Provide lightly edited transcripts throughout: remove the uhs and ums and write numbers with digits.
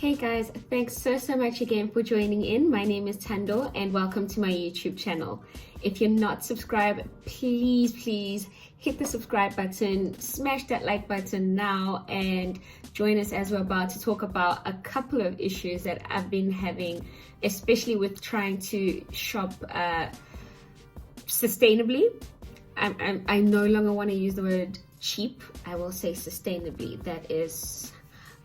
Hey guys, thanks so much again for joining in. My name is Tando and welcome to my YouTube channel. If you're not subscribed, please hit the subscribe button, smash that like button now, and join us as we're about to talk about a couple of issues that I've been having, especially with trying to shop sustainably. I no longer want to use the word cheap. I will say sustainably. That is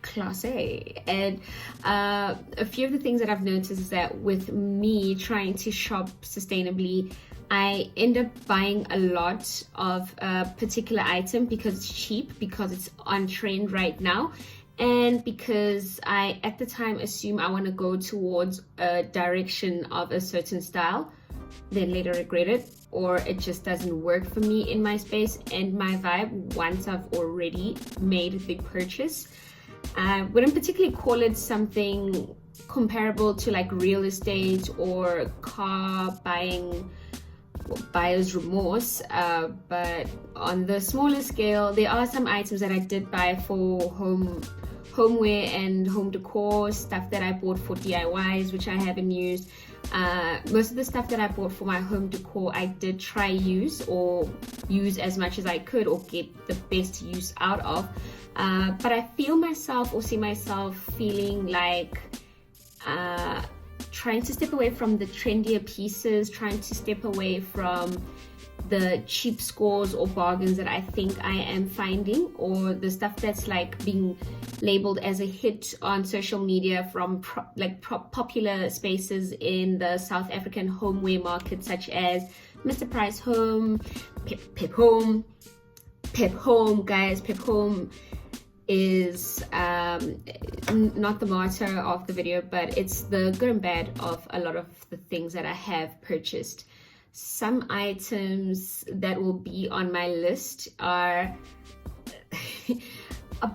class A. And a few of the things that I've noticed is that with me trying to shop sustainably, I end up buying a lot of a particular item because it's cheap, because it's on trend right now, and because I at the time assume I want to go towards a direction of a certain style, then later regret it, or it just doesn't work for me in my space and my vibe once I've already made the purchase. I wouldn't particularly call it something comparable to like real estate or car buying, buyer's remorse, but on the smaller scale, there are some items that I did buy for homeware and home decor, stuff that I bought for DIYs which I haven't used. Most of the stuff that I bought for my home decor I did try use as much as I could, or get the best use out of, but I feel myself or see myself feeling like trying to step away from the trendier pieces, trying to step away from the cheap scores or bargains that I think I am finding, or the stuff that's like being labeled as a hit on social media from popular spaces in the South African homeware market, such as Mr. Price Home, Pep Home, guys. Pep Home is not the motto of the video, but it's the good and bad of a lot of the things that I have purchased. Some items that will be on my list are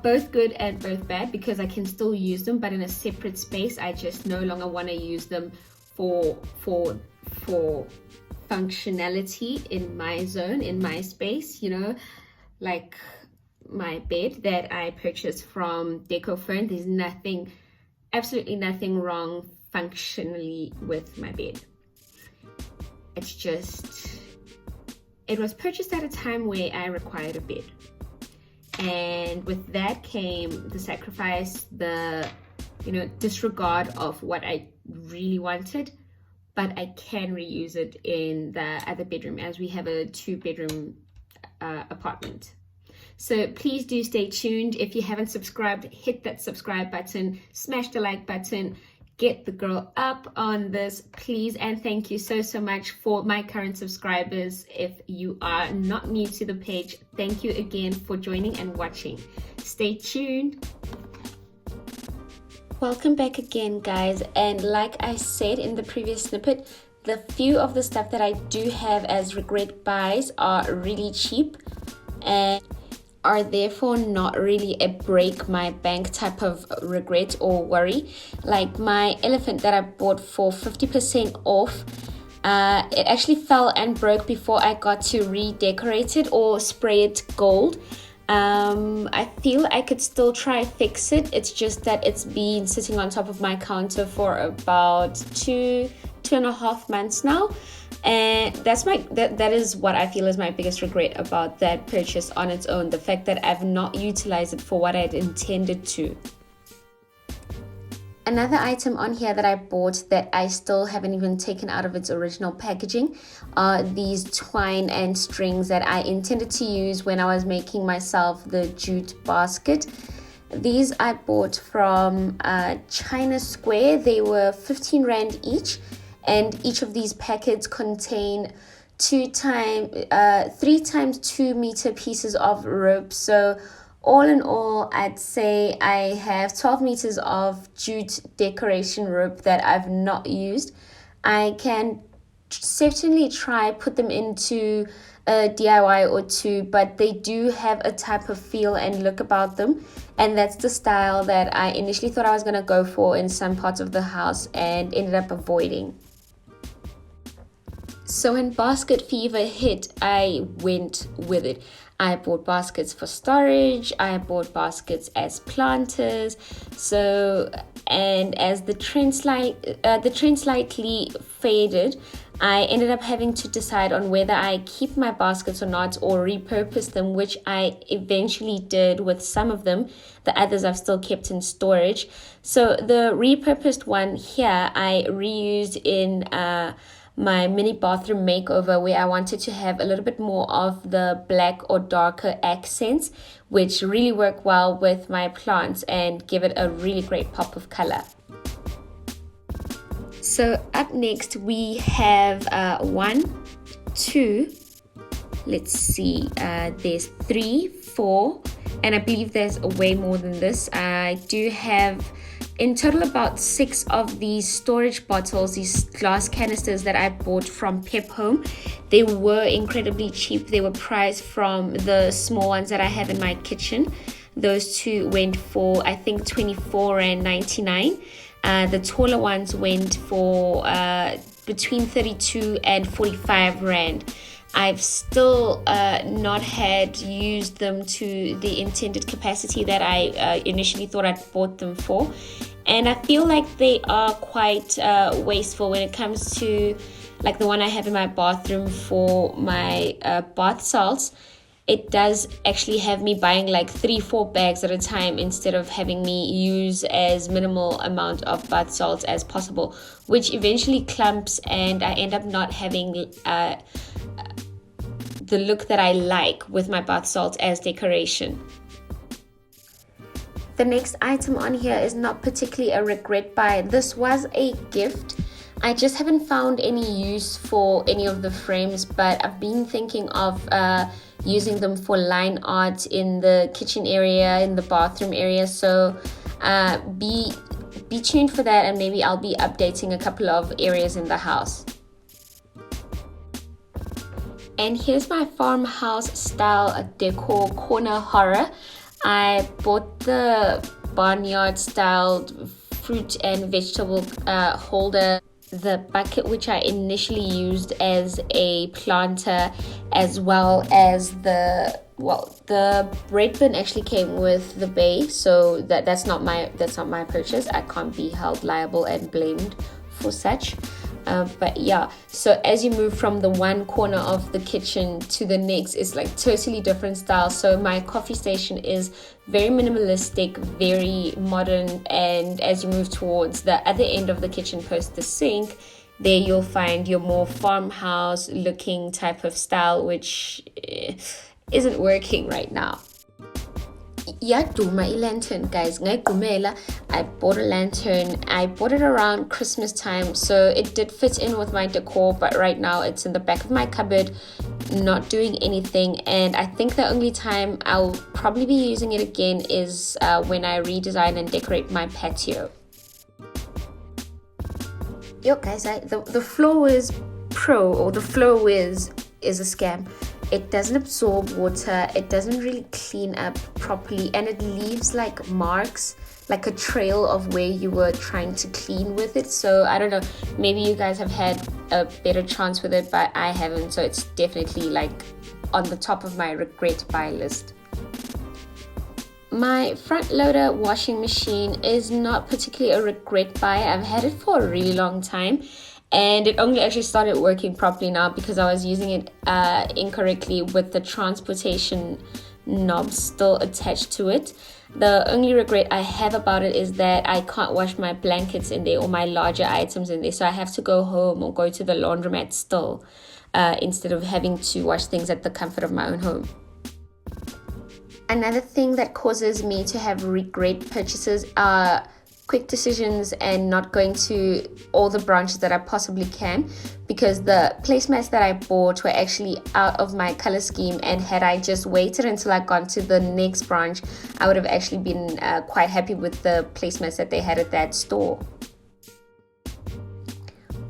both good and both bad, because I can still use them, but in a separate space. I just no longer want to use them for functionality in my zone, in my space, you know, like my bed that I purchased from Decofurn. There's absolutely nothing wrong functionally with my bed. It's just, it was purchased at a time where I required a bed, and with that came the sacrifice, the disregard of what I really wanted. But I can reuse it in the other bedroom, as we have a 2-bedroom apartment. So please do stay tuned. If you haven't subscribed, hit that subscribe button, smash the like button, get the girl up on this, please. And thank you so much for my current subscribers. If you are not new to the page, thank you again for joining and watching. Stay tuned. Welcome back again, guys. And like I said in the previous snippet, the few of the stuff that I do have as regret buys are really cheap and are therefore not really a break my bank type of regret or worry. Like my elephant that I bought for 50% off, it actually fell and broke before I got to redecorate it or spray it gold. I feel I could still try fix it. It's just that it's been sitting on top of my counter for about 2.5 months now, and that is what I feel is my biggest regret about that purchase on its own, the fact that I've not utilized it for what I'd intended to. Another item on here that I bought that I still haven't even taken out of its original packaging are these twine and strings that I intended to use when I was making myself the jute basket. These I bought from China Square. They were 15 Rand each, and each of these packets contain 3 times 2 meter pieces of rope. So all in all, I'd say I have 12 meters of jute decoration rope that I've not used. I can certainly try put them into a DIY or two, but they do have a type of feel and look about them, and that's the style that I initially thought I was going to go for in some parts of the house and ended up avoiding. So when basket fever hit, I went with it. I bought baskets for storage, I bought baskets as planters. So and as the trend slightly faded, I ended up having to decide on whether I keep my baskets or not, or repurpose them, which I eventually did with some of them. The others I've still kept in storage. So the repurposed one here I reused in my mini bathroom makeover, where I wanted to have a little bit more of the black or darker accents, which really work well with my plants and give it a really great pop of color. So up next we have 1, 2, let's see, there's 3, 4, and I believe there's way more than this. I do have in total about 6 of these storage bottles, these glass canisters that I bought from Pep Home. They were incredibly cheap. They were priced from the small ones that I have in my kitchen. Those two went for, I think, 24.99. The taller ones went for between 32 and 45 Rand. I've still not had used them to the intended capacity that I initially thought I'd bought them for. And I feel like they are quite wasteful when it comes to, like the one I have in my bathroom for my bath salts. It does actually have me buying like 3-4 bags at a time instead of having me use as minimal amount of bath salts as possible, which eventually clumps and I end up not having the look that I like with my bath salts as decoration. The next item on here is not particularly a regret buy. This was a gift. I just haven't found any use for any of the frames, but I've been thinking of using them for line art in the kitchen area, in the bathroom area. So be tuned for that, and maybe I'll be updating a couple of areas in the house. And here's my farmhouse style decor corner horror. I bought the barnyard styled fruit and vegetable holder, the bucket which I initially used as a planter, as well as the bread bin actually came with the bay, so that's not my purchase. I can't be held liable and blamed for such. But yeah, so as you move from the one corner of the kitchen to the next, it's like totally different style. So my coffee station is very minimalistic, very modern, and as you move towards the other end of the kitchen post the sink, there you'll find your more farmhouse looking type of style, which isn't working right now. Yaduma lantern, guys. I bought a lantern. I bought it around Christmas time, so it did fit in with my decor, but right now it's in the back of my cupboard, not doing anything. And I think the only time I'll probably be using it again is when I redesign and decorate my patio. Yo guys, the Flow-Wiz Pro, or the Flow-Wiz, is a scam. It doesn't absorb water, it doesn't really clean up properly, and it leaves like marks, like a trail of where you were trying to clean with it. So I don't know, maybe you guys have had a better chance with it, but I haven't, so it's definitely like on the top of my regret buy list. My front loader washing machine is not particularly a regret buy. I've had it for a really long time, and it only actually started working properly now because I was using it incorrectly with the transportation knobs still attached to it. The only regret I have about it is that I can't wash my blankets in there or my larger items in there, so I have to go home or go to the laundromat still instead of having to wash things at the comfort of my own home. Another thing that causes me to have regret purchases are quick decisions and not going to all the branches that I possibly can, because the placemats that I bought were actually out of my color scheme, and had I just waited until I got to the next branch, I would have actually been quite happy with the placemats that they had at that store.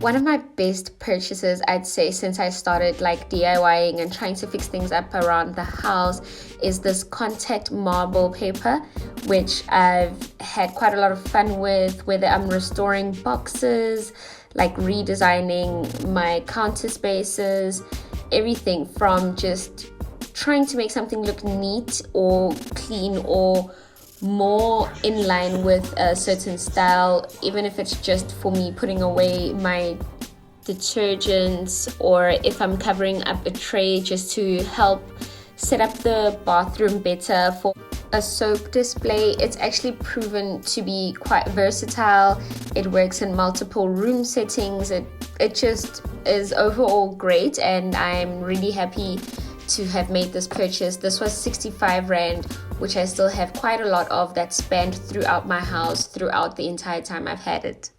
One of my best purchases, I'd say, since I started like DIYing and trying to fix things up around the house is this contact marble paper, which I've had quite a lot of fun with, whether I'm restoring boxes, like redesigning my counter spaces, everything from just trying to make something look neat or clean or more in line with a certain style, even if it's just for me putting away my detergents, or if I'm covering up a tray just to help set up the bathroom better for a soap display. It's actually proven to be quite versatile. It works in multiple room settings. It just is overall great, and I'm really happy to have made this purchase. This was 65 Rand, which I still have quite a lot of that spanned throughout my house throughout the entire time I've had it.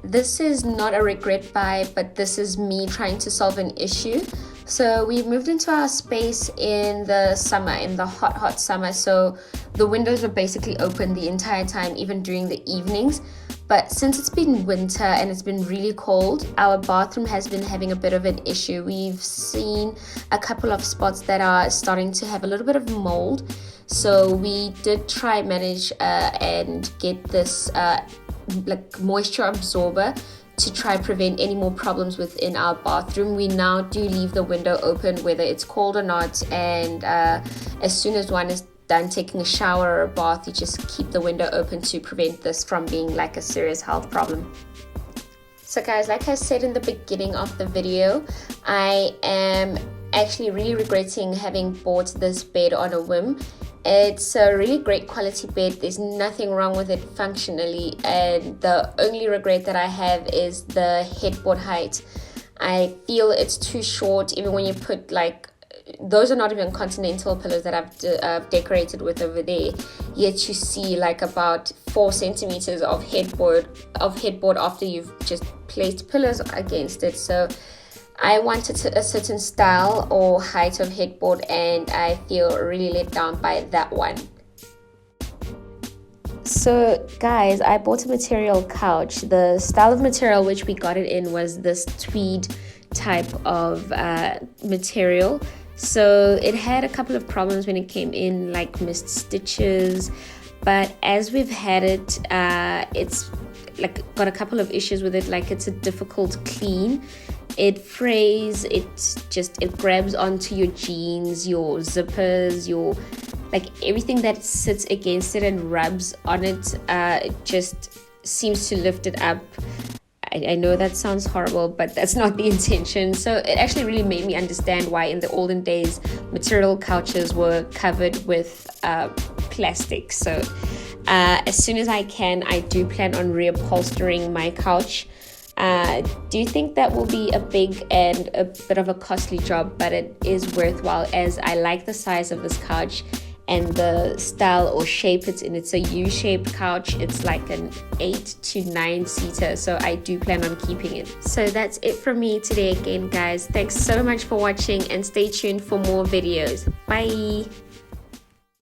This is not a regret buy, but this is me trying to solve an issue. So we moved into our space in the summer, in the hot summer. So the windows were basically open the entire time, even during the evenings. But since it's been winter and it's been really cold, our bathroom has been having a bit of an issue. We've seen a couple of spots that are starting to have a little bit of mold. So we did try manage and get this like moisture absorber to try prevent any more problems within our bathroom. We now do leave the window open whether it's cold or not, and as soon as one is done taking a shower or a bath, you just keep the window open to prevent this from being like a serious health problem. So guys, like I said in the beginning of the video, I am actually really regretting having bought this bed on a whim. It's a really great quality bed. There's nothing wrong with it functionally, and the only regret that I have is the headboard height. I feel it's too short, even when you put like, those are not even continental pillows that I've decorated with over there, yet you see like about 4 centimeters of headboard after you've just placed pillows against it. So I wanted a certain style or height of headboard, and I feel really let down by that one. So guys, I bought a material couch. The style of material which we got it in was this tweed type of material. So it had a couple of problems when it came in, like missed stitches, but as we've had it, it's like got a couple of issues with it. Like it's a difficult clean. It frays, it grabs onto your jeans, your zippers, your like everything that sits against it and rubs on it. It just seems to lift it up. I know that sounds horrible, but that's not the intention. So it actually really made me understand why in the olden days material couches were covered with plastic. So as soon as I can, I do plan on reupholstering my couch. Do you think that will be a big and a bit of a costly job, but it is worthwhile, as I like the size of this couch and the style or shape it's in. It's a U-shaped couch. It's like an 8 to 9 seater, so I do plan on keeping it. So that's it from me today again, guys. Thanks so much for watching, and stay tuned for more videos. Bye.